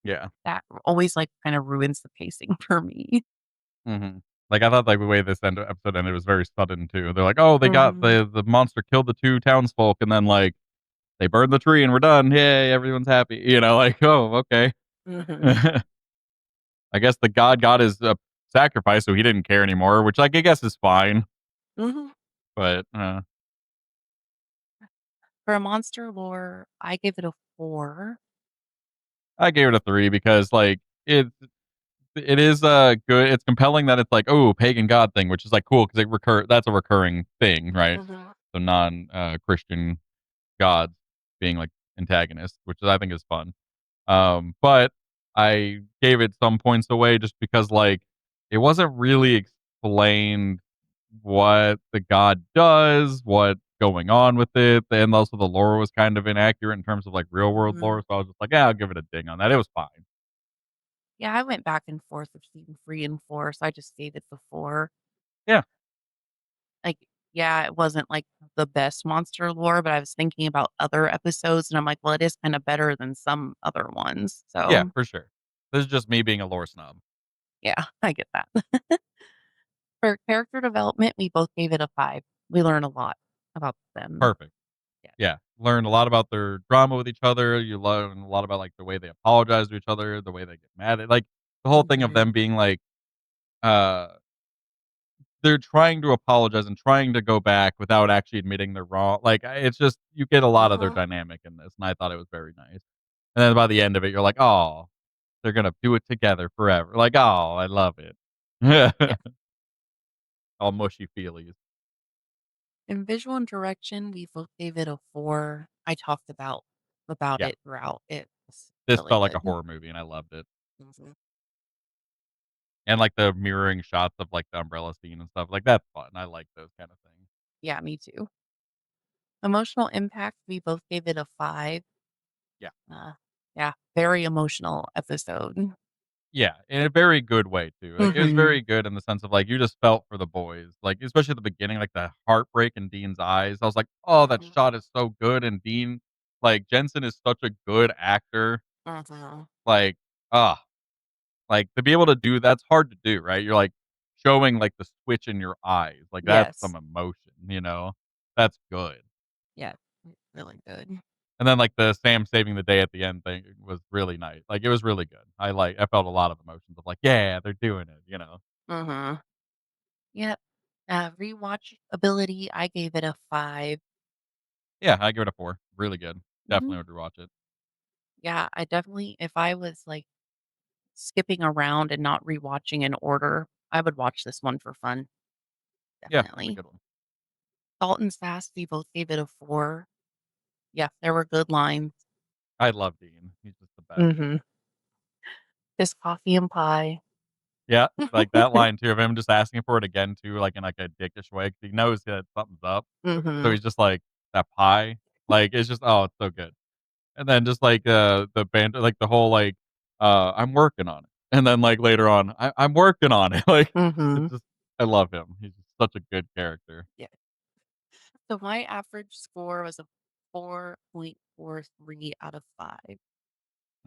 Yeah. That always, like, kinda ruins the pacing for me. Mhm. Like, I thought, like, the way this episode ended was very sudden too. They're like, "Oh, they got Mhm, the monster killed the 2 townsfolk," and then, like, they burned the tree and we're done. Yay, everyone's happy. Like, "Oh, okay." mhm, I guess the god got his, sacrifice, so he didn't care anymore, which, like, I guess is fine, mhm. but, For a monster lore, I give it a 4. I gave it a 3 because, like, it is, good it's compelling that it's like, "Oh, pagan god thing," which is, like, cool 'cause that's a recurring thing, right? Mhm, So non, Christian gods being, like, antagonists, which I think is fun. But I gave it some points away just because, like, it wasn't really explained what the god does, what's going on with it, and also the lore was kind of inaccurate in terms of, like, real world mhm. lore, so I was just like, "Yeah, I'll give it a ding on that." It was fine. Yeah, I went back and forth between 3 and 4, so I just gave it the 4. Yeah, Like, yeah, it wasn't, like, the best monster lore, but I was thinking about other episodes, and I'm like, "Well, it is kinda better than some other ones." yeah, So, for sure. This is just me being a lore snob. yeah, I get that. For character development, we both gave it a 5. We learn a lot about them. Perfect. Yeah. Yeah, learn a lot about their drama with each other, you learn a lot about, like, the way they apologize to each other, the way they get mad at like, the whole thing of them Mhm. being like, uh they're trying to apologize and trying to go back without actually admitting they're wrong. Like, it's just you get a lot of their Mhm. dynamic in this, and I thought it was very nice. And then by the end of it, you're like, "Oh, they're gonna do it together forever." Like, "Oh, I love it." Yeah. All mushy feelies. In visual and direction, we both gave it a 4. I talked about Yeah, it throughout. It was this really felt like a good. horror movie, and I loved it. Mhm. And, like, the mirroring shots of, like, the umbrella scene and stuff, like, that's fun. I like those kind of things. Yeah, me too. Emotional impact, we both gave it a 5. Yeah. Uh, yeah, very emotional episode. Yeah, in a very good way too. Like, it was Mhm. very good in the sense of, like, you just felt for the boys, like, especially at the beginning, like, the heartbreak in Dean's eyes. I was like, "Oh, that Mhm. shot is so good," and Dean like, Jensen is such a good actor. Mhm. Like, ah, like, to be able to do that's hard to do, right? You're, like, showing, like, the switch in your eyes, like, that's Yes. some emotion, you know? That's good. Yeah. Really good. And then, like, the Sam saving the day at the end thing was really nice. Like, it was really good. I felt a lot of emotions of, like, "Yeah, they're doing it," you know? Mhm. Yep. Rewatch ability, I gave it a 5. Yeah, I give it a 4. Really good. Mhm. Definitely would rewatch it. Yeah, I definitely if I was, like, skipping around and not rewatching in order, I would watch this one for fun, Yeah, it's a definitely. good one. Salt and Sass, we both gave it a 4. Yeah, there were good lines. I love Dean. He's just the best. Mhm. Just coffee and pie. Yeah, like, that line too of him just asking for it again too, like, in, like, a dickish way 'cause he knows that something's up. So Mhm. he's just like, "That pie?" Like, it's just oh, it's so good. And then just, like, the band like, the whole, like, "I'm working on it." And then, like, later on, I'm working on it." Like, it's Mhm. just I love him. He's just such a good character. Yeah. So my average score was a 4.43 out of 5.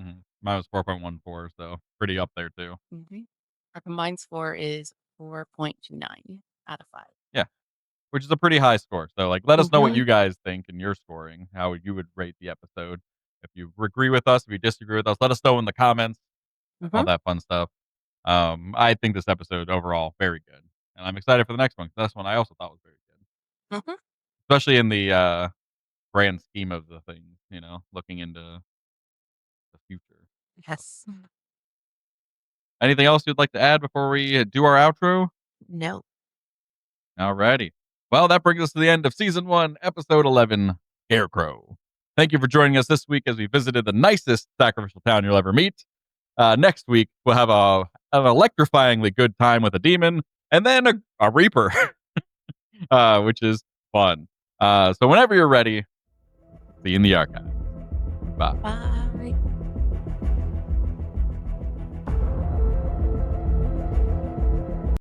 Mhm. Mine was 4.14, so pretty up there too. Mhm. Our combined score is 4.29 out of 5. Yeah. Which is a pretty high score. So, like, let us know what Mhm. you guys think in your scoring, how you would rate the episode. If you agree with us, if you disagree with us, let us know in the comments, all Mhm. that fun stuff. I think this episode overall very good, and I'm excited for the next one 'cause this one I also thought was very good, Mhm. especially in the grand scheme of the things. Looking into the future. So, Yes. anything else you'd like to add before we do our outro? No. Alrighty. Well, that brings us to the end of season 1, episode 11, Scarecrow. Thank you for joining us this week as we visited the nicest sacrificial town you'll ever meet. Next week, we'll have an electrifyingly good time with a demon and then a reaper, which is fun. So whenever you're ready, see you in the archive. Bye. Bye.